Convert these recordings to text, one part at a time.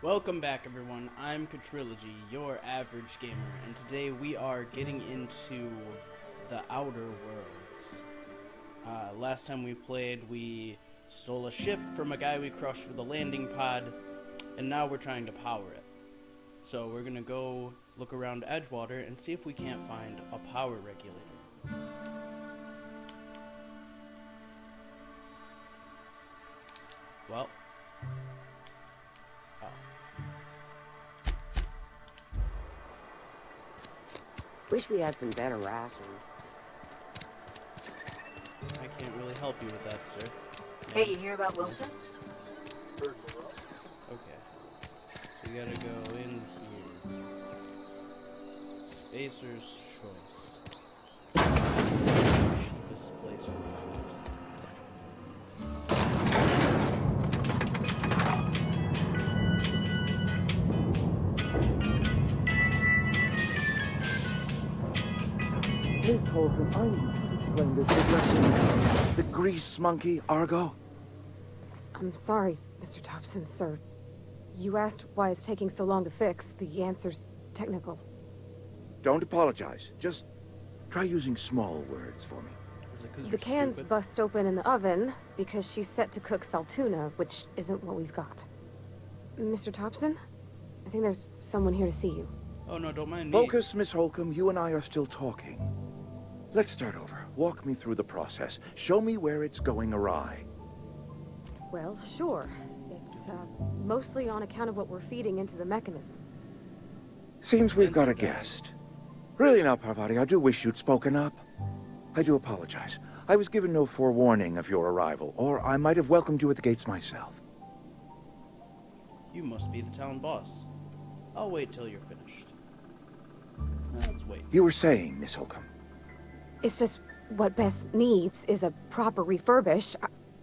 Welcome back, everyone. I'm Katrilogy, your average gamer, and today we are getting into the Outer Worlds. Last time we played, we stole a ship from a guy we crushed with a landing pod, and now we're trying to power it. So we're gonna go look around Edgewater and see if we can't find a power regulator. Well. Wish we had some better rations. I can't really help you with that, sir. Hey, you hear about Wilson? Okay. So we gotta go in here. Spacer's Choice. Cheapest place around. Please hold him. I need to explain this addressing the grease monkey, Argo. I'm sorry, Mr. Thompson, sir. You asked why it's taking so long to fix. The answer's technical. Don't apologize. Just try using small words for me. Is it 'cause The you're can's stupid? bust open in the oven because she's set to cook saltuna, which isn't what we've got. Mr. Thompson? I think there's someone here to see you. Oh no, don't mind me. Focus, Miss Holcomb. You and I are still talking. Let's start over. Walk me through the process. Show me where it's going awry. Well, sure. It's mostly on account of what we're feeding into the mechanism. Seems we've got a guest. Really now, Parvati, I do wish you'd spoken up. I do apologize. I was given no forewarning of your arrival, or I might have welcomed you at the gates myself. You must be the town boss. I'll wait till you're finished. Let's wait. You were saying, Miss Holcomb. It's just what Bess needs is a proper refurbish.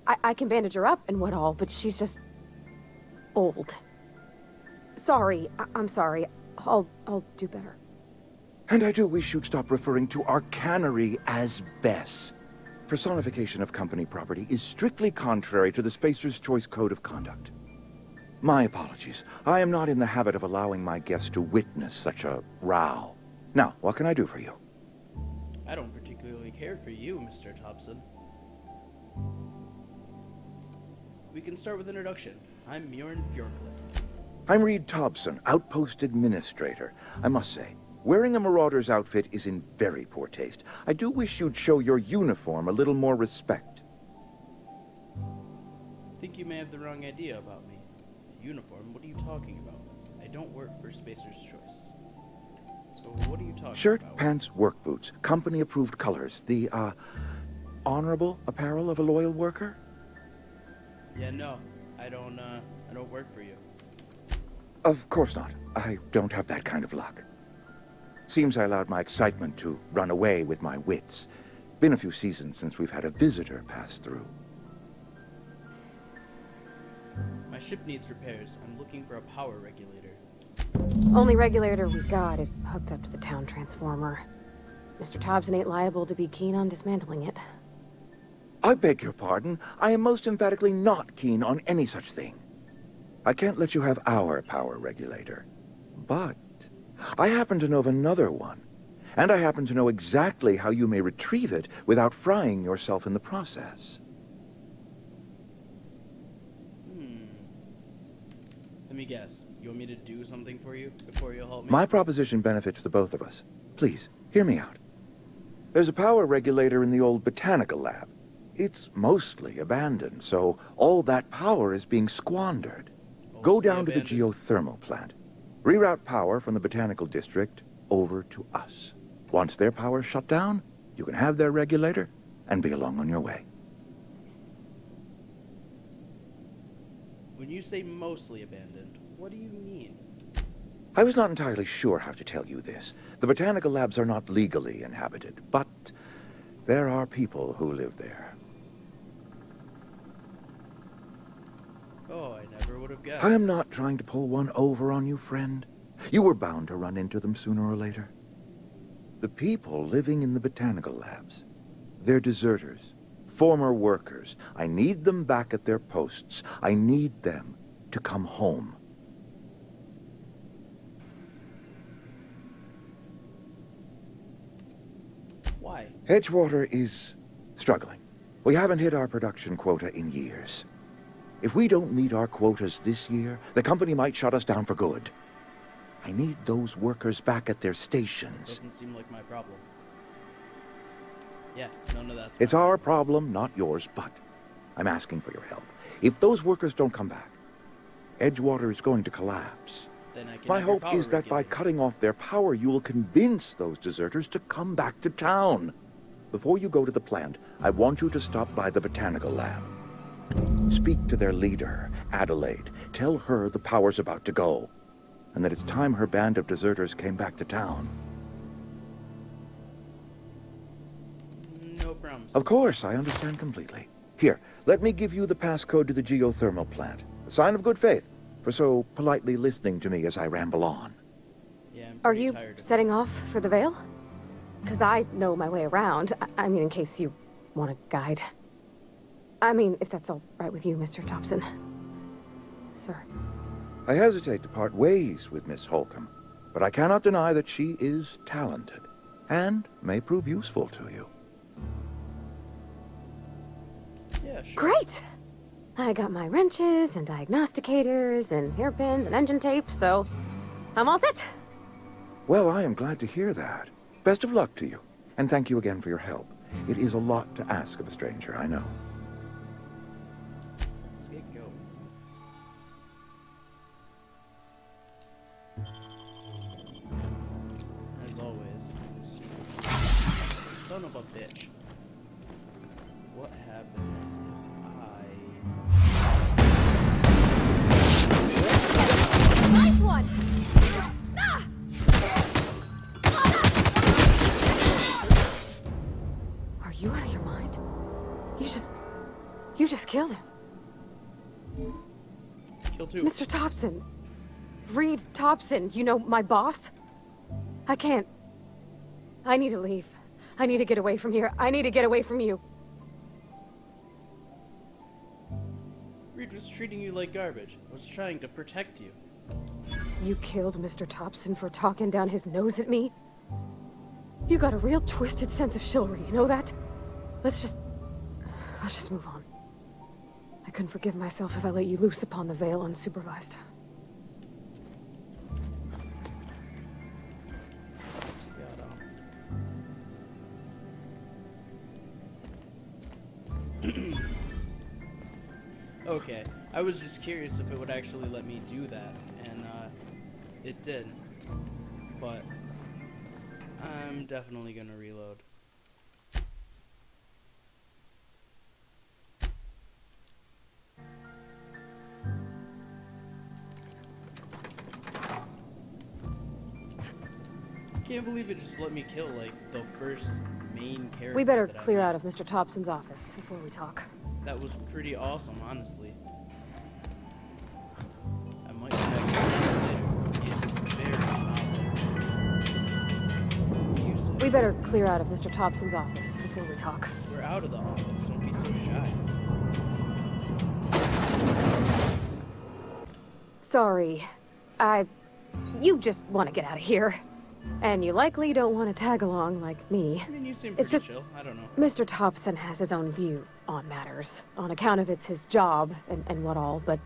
I can bandage her up and what all, but she's just old. Sorry, I'm sorry. I'll do better. And I do wish you'd stop referring to our cannery as Bess. Personification of company property is strictly contrary to the Spacer's Choice Code of Conduct. My apologies. I am not in the habit of allowing my guests to witness such a row. Now, what can I do for you? I don't particularly care for you, Mr. Thompson. We can start with introduction. I'm Mjorn Fjordcliff. I'm Reed Thompson, Outpost Administrator. I must say, wearing a Marauder's outfit is in very poor taste. I do wish you'd show your uniform a little more respect. Think you may have the wrong idea about me. Uniform? What are you talking about? I don't work for Spacer's Choice. So what are you talking Shirt, about? pants, work boots, company-approved colors. The, honorable apparel of a loyal worker? Yeah, no. I don't work for you. Of course not. I don't have that kind of luck. Seems I allowed my excitement to run away with my wits. Been a few seasons since we've had a visitor pass through. My ship needs repairs. I'm looking for a power regulator. Only regulator we got is hooked up to the town transformer. Mr. Thompson ain't liable to be keen on dismantling it. I beg your pardon. I am most emphatically not keen on any such thing. I can't let you have our power regulator. But I happen to know of another one. And I happen to know exactly how you may retrieve it without frying yourself in the process. Let me guess. You want me to do something for you before you'll help me? My proposition benefits the both of us. Please, hear me out. There's a power regulator in the old botanical lab. It's mostly abandoned, so all that power is being squandered. Go Mostly down to the abandoned? geothermal plant. Reroute power from the botanical district over to us. Once their power's shut down, you can have their regulator and be along on your way. When you say mostly abandoned, what do you mean? I was not entirely sure how to tell you this. The botanical labs are not legally inhabited, but there are people who live there. Oh, I never would have guessed. I am not trying to pull one over on you, friend. You were bound to run into them sooner or later. The people living in the botanical labs, they're deserters, former workers. I need them back at their posts. I need them to come home. Why? Edgewater is struggling. We haven't hit our production quota in years. If we don't meet our quotas this year, the company might shut us down for good. I need those workers back at their stations. Doesn't seem like my problem. Yeah, none of that's It's my our problem, not yours, but I'm asking for your help. If those workers don't come back, Edgewater is going to collapse. Then I can My have your hope power is that by regulated. cutting off their power, you will convince those deserters to come back to town. Before you go to the plant, I want you to stop by the botanical lab. Speak to their leader, Adelaide. Tell her the power's about to go, and that it's time her band of deserters came back to town. No problems. Of course, I understand completely. Here, let me give you the passcode to the geothermal plant. A sign of good faith for so politely listening to me as I ramble on. Yeah, I'm Are pretty you tired of setting off for the Vale? Because I know my way around. I mean, in case you want a guide. I mean, if that's all right with you, Mr. Thompson. Sir. I hesitate to part ways with Miss Holcomb, but I cannot deny that she is talented and may prove useful to you. Yeah, sure. Great! I got my wrenches and diagnosticators and hairpins and engine tape, so I'm all set. Well, I am glad to hear that. Best of luck to you, and thank you again for your help. It is a lot to ask of a stranger, I know. Let's get going. As always. Son of a bitch. What happens if Nice one! Ah! Are you out of your mind? You just killed him. I kill two? Mr. Thompson. Reed Thompson, you know, my boss? I can't. I need to leave. I need to get away from here. I need to get away from you. Reed was treating you like garbage. Was trying to protect you. You killed Mr. Thompson for talking down his nose at me? You got a real twisted sense of chivalry, you know that? Let's just move on. I couldn't forgive myself if I let you loose upon the Vale unsupervised. Okay, I was just curious if it would actually let me do that, and it did. But I'm definitely gonna reload. Can't believe it just let me kill like the first main character. We better that I clear met. out of Mr. Thompson's office before we talk. That was pretty awesome, honestly. I might check it out later. It's very popular. You said We better clear out of Mr. Thompson's office before we talk. we're out of the office. Don't be so shy. Sorry. You just want to get out of here. And you likely don't want to tag along like me. I mean, you seem It's pretty just- chill. I don't know. Mr. Thompson has his own view on matters, on account of it's his job and what all, but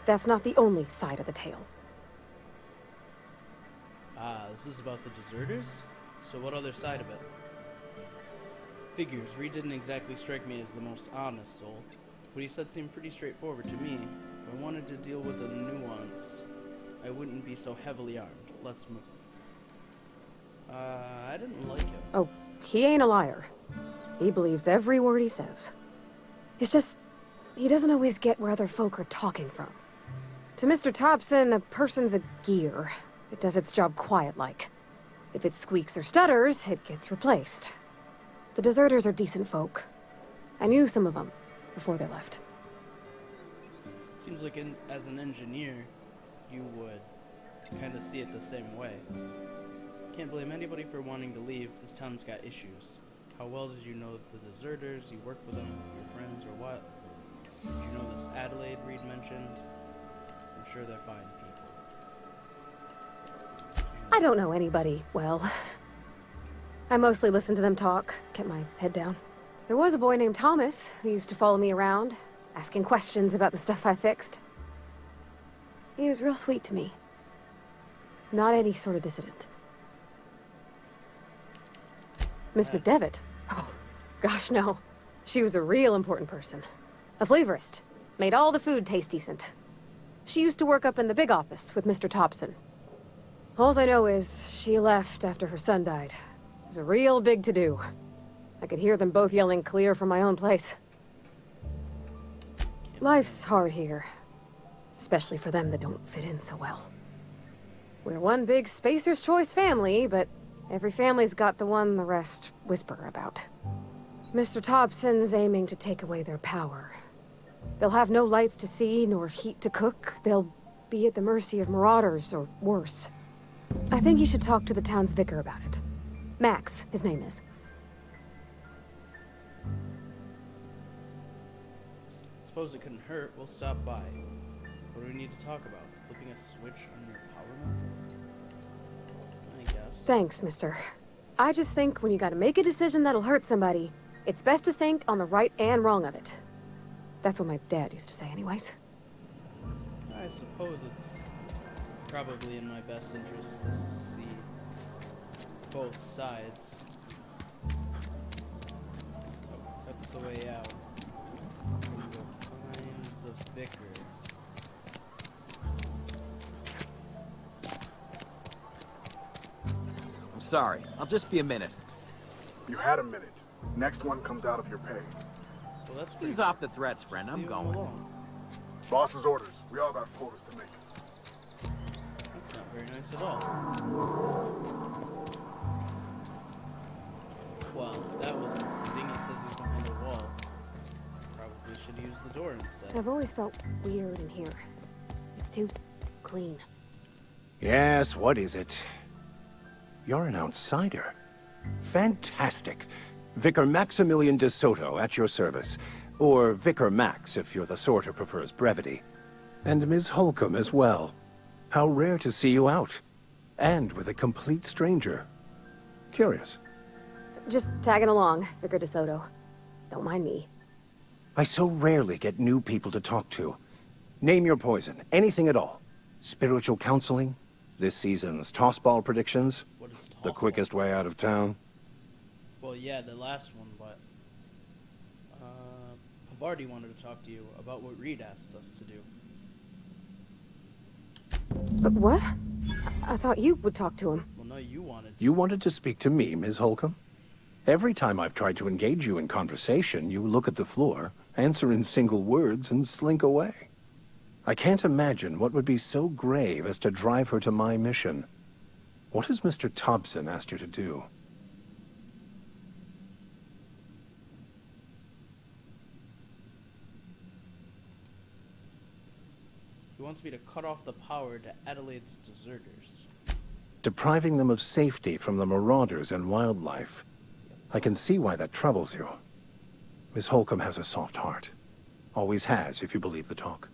that's not the only side of the tale. Ah, this is about the deserters? So what other side of it? Figures, Reed didn't exactly strike me as the most honest soul. What he said seemed pretty straightforward to me. If I wanted to deal with a nuance, I wouldn't be so heavily armed. Let's move. I didn't like him. Oh, he ain't a liar. He believes every word he says. It's just, he doesn't always get where other folk are talking from. To Mr. Thompson, a person's a gear. It does its job quiet-like. If it squeaks or stutters, it gets replaced. The deserters are decent folk. I knew some of them before they left. Seems like as an engineer, you would kind of see it the same way. Can't blame anybody for wanting to leave. This town's got issues. How well did you know the deserters? You work with them, your friends, or what? Did you know this Adelaide Reed mentioned? I'm sure they're fine people. Let's see. I don't know anybody well. I mostly listened to them talk, kept my head down. There was a boy named Thomas who used to follow me around, asking questions about the stuff I fixed. He was real sweet to me. Not any sort of dissident. Miss McDevitt? Oh, gosh, no. She was a real important person. A flavorist. Made all the food taste decent. She used to work up in the big office with Mr. Thompson. All I know is she left after her son died. It was a real big to-do. I could hear them both yelling clear from my own place. Life's hard here. Especially for them that don't fit in so well. We're one big Spacer's Choice family, but every family's got the one the rest whisper about. Mr. Thompson's aiming to take away their power. They'll have no lights to see, nor heat to cook. They'll be at the mercy of marauders, or worse. I think you should talk to the town's vicar about it. Max, his name is. Suppose it couldn't hurt. We'll stop by. What do we need to talk about? Flipping a switch on your power meter? I guess. Thanks, mister. I just think when you gotta make a decision that'll hurt somebody, it's best to think on the right and wrong of it. That's what my dad used to say anyways. I suppose it's probably in my best interest to see both sides. Oh, that's the way out. I'm gonna go find the vicar. I'm sorry. I'll just be a minute. You had a minute. Next one comes out of your pay. Well, that's Ease off the threats, friend. I'm going. Boss's orders. We all got quotas to make. That's not very nice at all. Well, that was misleading. It says he's behind a wall. Probably should use the door instead. I've always felt weird in here. It's too clean. Yes, what is it? You're an outsider. Fantastic. Vicar Maximilian de Soto at your service. Or Vicar Max, if you're the sort who prefers brevity. And Ms. Holcomb as well. How rare to see you out. And with a complete stranger. Curious. Just tagging along, Vicar DeSoto. Don't mind me. I so rarely get new people to talk to. Name your poison. Anything at all. Spiritual counseling? This season's tossball predictions? What is The tossball? quickest way out of town? Well, yeah, the last one, but Pavardi wanted to talk to you about what Reed asked us to do. But what? I thought you would talk to him. Well, no, you wanted to. You wanted to speak to me, Ms. Holcomb? Every time I've tried to engage you in conversation, you look at the floor, answer in single words, and slink away. I can't imagine what would be so grave as to drive her to my mission. What has Mr. Thompson asked you to do? He wants me to cut off the power to Adelaide's deserters. Depriving them of safety from the marauders and wildlife. I can see why that troubles you. Miss Holcomb has a soft heart. Always has, if you believe the talk.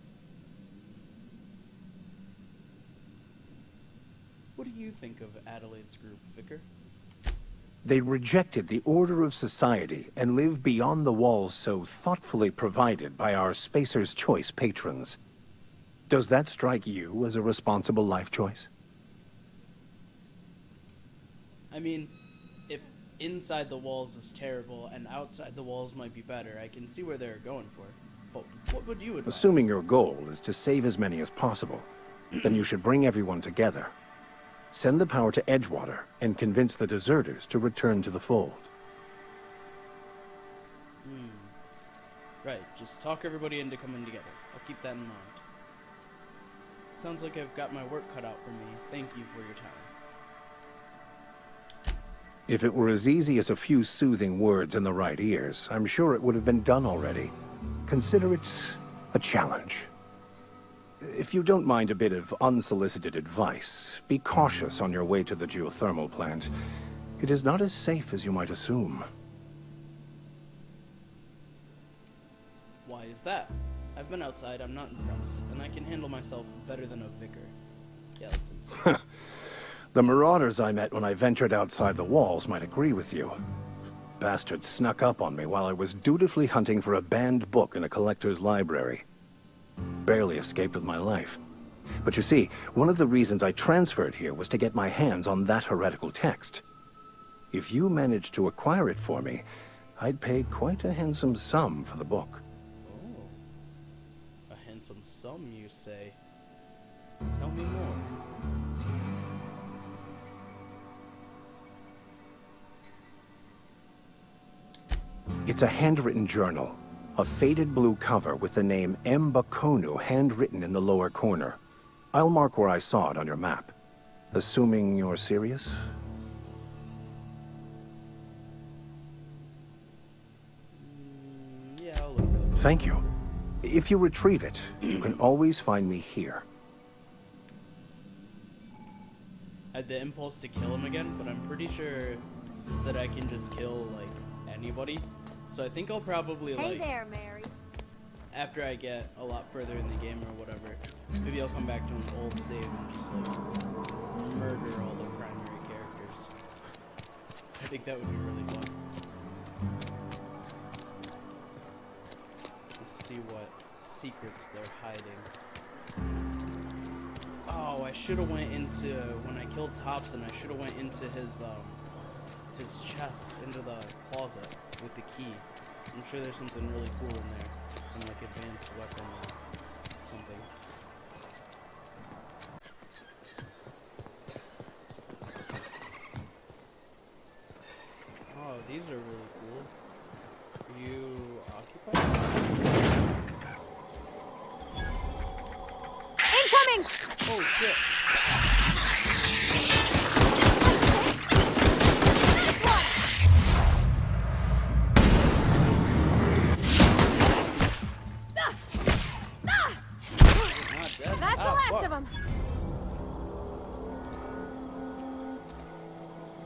What do you think of Adelaide's group, Vicar? They rejected the order of society and live beyond the walls so thoughtfully provided by our Spacer's Choice patrons. Does that strike you as a responsible life choice? I mean, if inside the walls is terrible and outside the walls might be better, I can see where they're going for. But what would you advise? Assuming your goal is to save as many as possible, then you should bring everyone together. Send the power to Edgewater and convince the deserters to return to the fold. Right, just talk everybody into coming together. I'll keep that in mind. Sounds like I've got my work cut out for me. Thank you for your time. If it were as easy as a few soothing words in the right ears, I'm sure it would have been done already. Consider it a challenge. If you don't mind a bit of unsolicited advice, be cautious on your way to the geothermal plant. It is not as safe as you might assume. Why is that? I've been outside, I'm not impressed, and I can handle myself better than a vicar. Yeah, let's insist. The marauders I met when I ventured outside the walls might agree with you. Bastards snuck up on me while I was dutifully hunting for a banned book in a collector's library. Barely escaped with my life. But you see, one of the reasons I transferred here was to get my hands on that heretical text. If you managed to acquire it for me, I'd pay quite a handsome sum for the book. Oh. A handsome sum, you say? Tell me more. It's a handwritten journal. A faded blue cover with the name M. Bakonu handwritten in the lower corner. I'll mark where I saw it on your map. Assuming you're serious? Yeah, I'll look for it. Thank you. If you retrieve it, you can always find me here. I had the impulse to kill him again, but I'm pretty sure that I can just kill, like, anybody. So I think I'll probably, Hey like, there, Mary. after I get a lot further in the game or whatever, maybe I'll come back to an old save and just, like, murder all the primary characters. I think that would be really fun. Let's see what secrets they're hiding. Oh, I should have went into, when I killed Thompson, I should have went into his chest, into the closet with the key. I'm sure there's something really cool in there. Some, like, advanced weapon or something. Oh, these are really cool. Are you occupied? Incoming! Oh, shit. That's the last of them.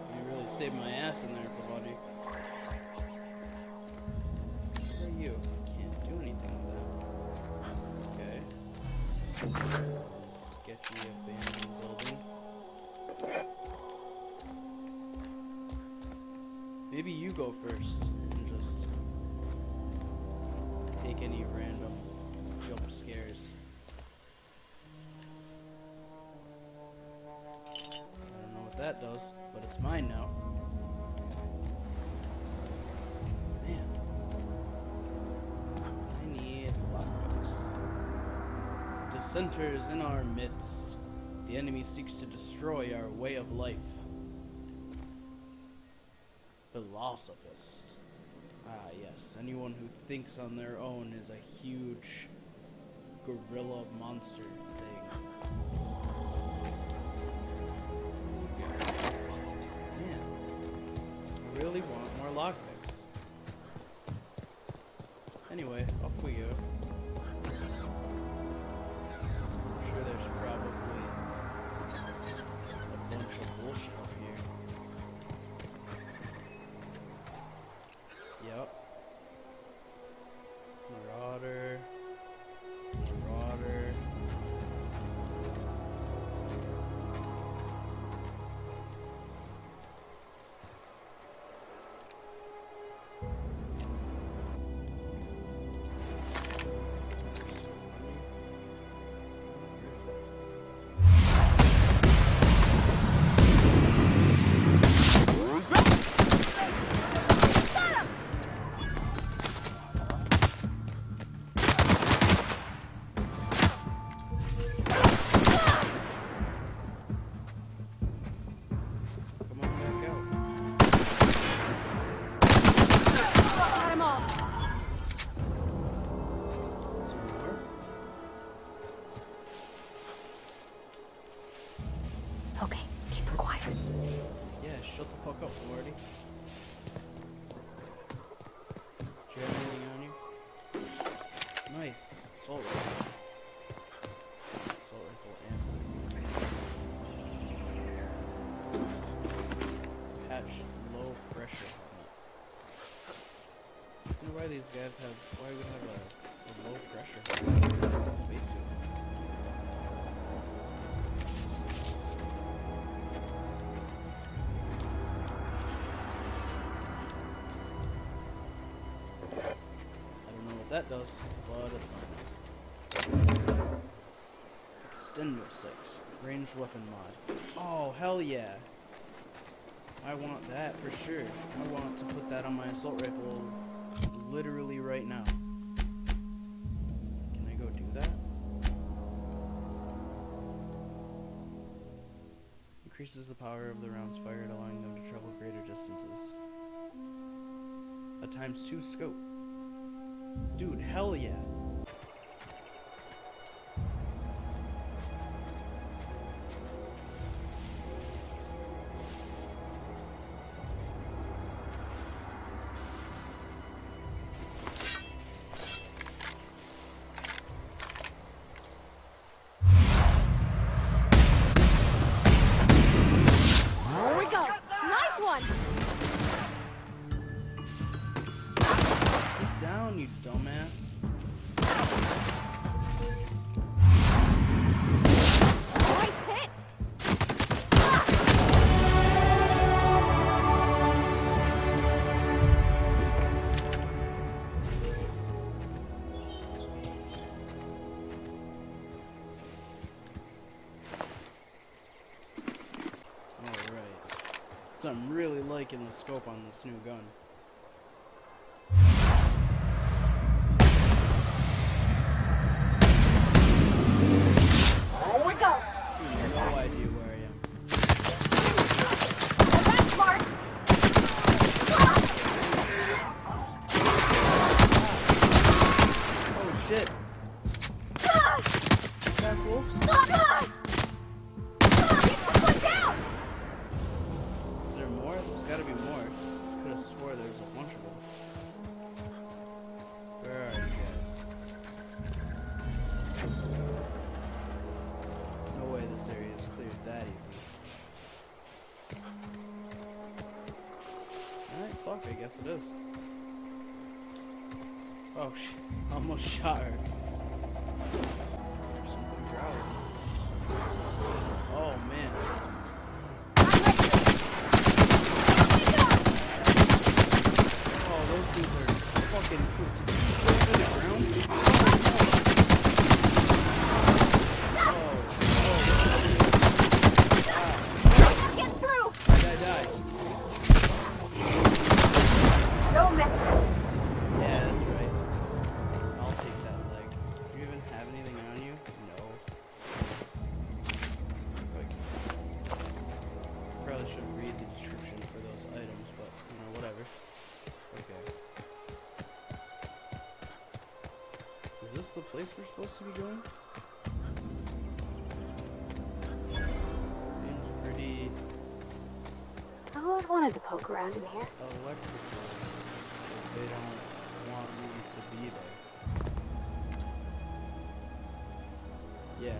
You really saved my ass in there, buddy. What are you? Can't do anything with that. Okay. Sketchy abandoned building. Maybe you go first and just take any random jump scares. I don't know what that does, but it's mine now. Man. I need lockpicks. Dissenters in our midst. The enemy seeks to destroy our way of life. Philosophist. Ah, yes. Anyone who thinks on their own is a huge gorilla monster thing. Man, I really want more lockpicks. Anyway, off we go. I'm sure there's probably a bunch of bullshit up here. Yep. Marauder. Marauder. Come on back out. Got 'em all. Some more? Okay, keep her quiet. Yeah, shut the fuck up, Marty. Do you have anything on you? Nice. Assault rifle. Assault rifle ammo. Patched low pressure helmet. I wonder why these guys have, why would have a low pressure helmet in a spacesuit. that does, but it's not. Extendo sight. Ranged weapon mod. Oh, hell yeah. I want that for sure. I want to put that on my assault rifle literally right now. Can I go do that? Increases the power of the rounds fired, allowing them to travel greater distances. A ×2 scope. Dude, hell yeah. There we go. Nice one. Get down, you dumbass. Nice hit. Alright. So I'm really liking the scope on this new gun. Here we go. No idea where I am. That's smart. Oh shit. Back wolves? Down. Is there more? There's gotta be more. Could have swore there was a bunch of them. Where are you guys? No way this area is cleared that easy. Alright, fuck, I guess it is. Oh shit, almost shot her. There's something growling. Oh man. Oh, those things are fucking cool. Did you just go to the ground? Get through. Die. No mess. Yeah, that's right. I'll take that leg. Do you even have anything on you? No. Like, probably should read the description for those items, but, you know, whatever. Okay. Is this the place we're supposed to be going? Seems pretty I always wanted to poke around in here. electrical. They don't want me to be there. Yeah,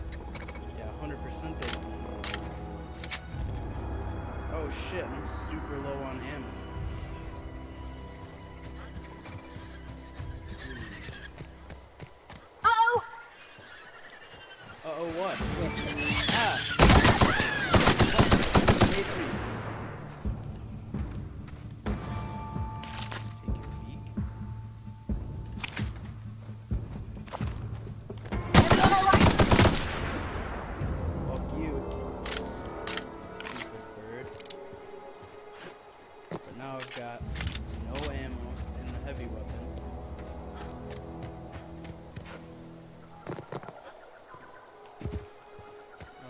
100% they don't want me. Oh shit, I'm super low on ammo. Uh-oh. Uh-oh, what? Ah! Hates me. Take a peek. Fuck you. Stupid bird. But now I've got no ammo in the heavy weapon.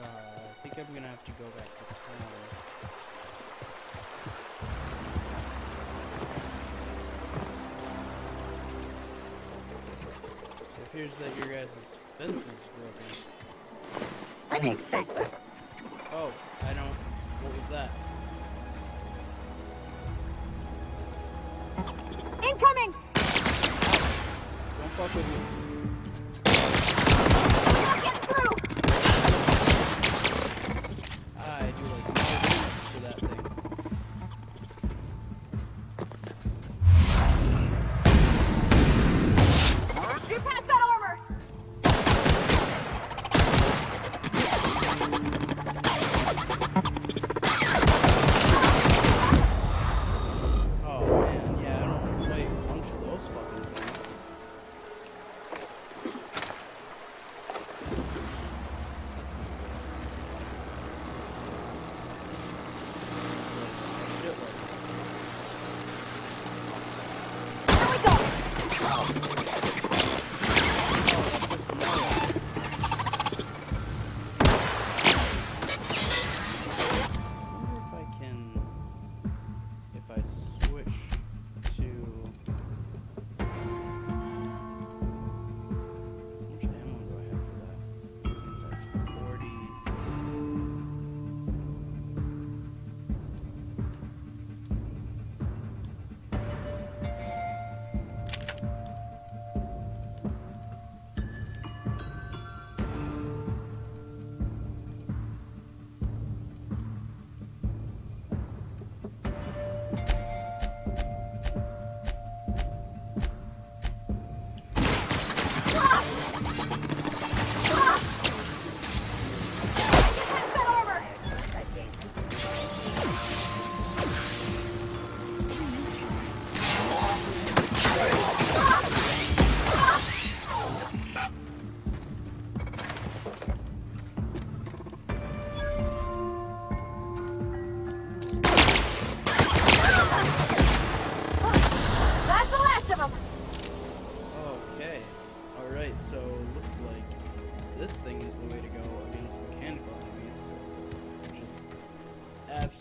I think I'm gonna have to go back to town. It appears that your guys' fence is broken. Unexpected. Oh, I don't. What was that? Incoming. Don't fuck with me. Get through. I do like no damage to that thing. You're past that armor. Oh man, yeah, I don't want to fight a bunch of those fucking things.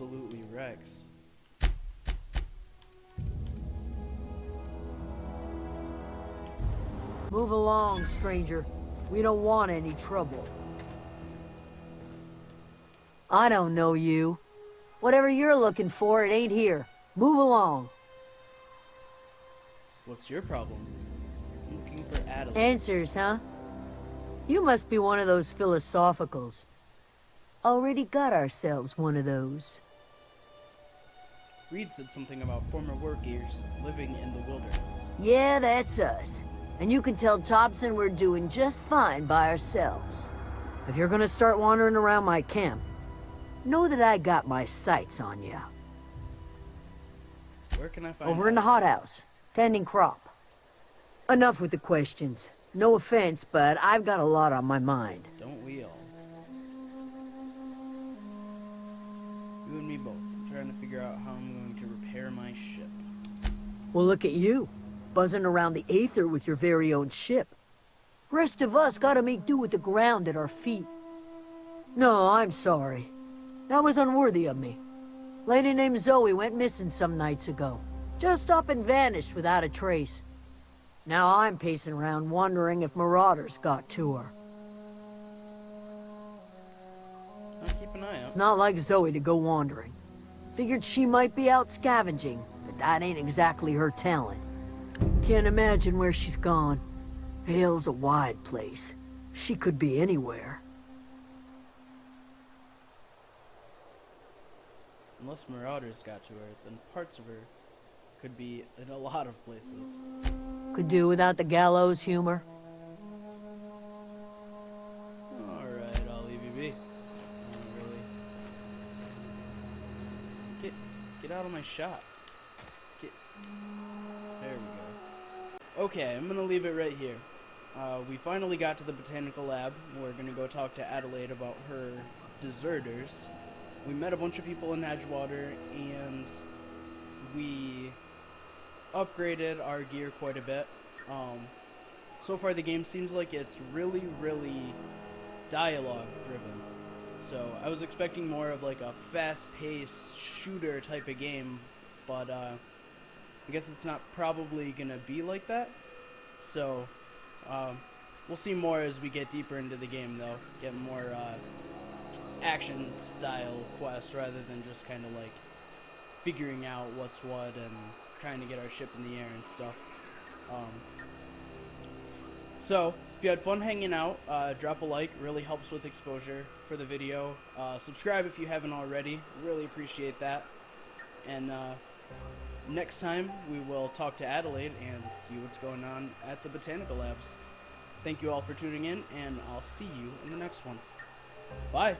absolutely wrecks. Move along, stranger. We don't want any trouble. I don't know you. Whatever you're looking for, it ain't here. Move along. What's your problem? I'm looking for Adelaide. Answers, huh? You must be one of those philosophicals. Already got ourselves one of those. Reed said something about former workers living in the wilderness. Yeah, that's us. And you can tell Thompson we're doing just fine by ourselves. If you're gonna start wandering around my camp, know that I got my sights on you. Where can I find Over in the hothouse, tending crop. Enough with the questions. No offense, but I've got a lot on my mind. Don't we all? You and me both. I'm trying to figure out how I'm going to repair my ship. Well, look at you, buzzing around the aether with your very own ship. Rest of us gotta make do with the ground at our feet. No, I'm sorry. That was unworthy of me. Lady named Zoe went missing some nights ago. Just up and vanished without a trace. Now I'm pacing around wondering if marauders got to her. I'll keep an eye out. It's not like Zoe to go wandering. Figured she might be out scavenging, but that ain't exactly her talent. Can't imagine where she's gone. Vale's a wide place. She could be anywhere. Unless marauders got to her, then parts of her could be in a lot of places. Could do without the gallows humor. Alright, I'll leave you be. Not really. Get out of my shop. There we go. Okay, I'm gonna leave it right here. We finally got to the botanical lab. We're gonna go talk to Adelaide about her deserters. We met a bunch of people in Edgewater, and we upgraded our gear quite a bit. So far the game seems like it's really, really dialogue driven. So I was expecting more of like a fast-paced shooter type of game, but I guess it's not probably gonna be like that. So we'll see more as we get deeper into the game, though. Get more action style quests rather than just kind of like figuring out what's what and trying to get our ship in the air and stuff. So if you had fun hanging out, drop a like. Really helps with exposure for the video. Subscribe if you haven't already. Really appreciate that. And next time we will talk to Adelaide and see what's going on at the botanical labs. Thank you all for tuning in, and I'll see you in the next one. Bye.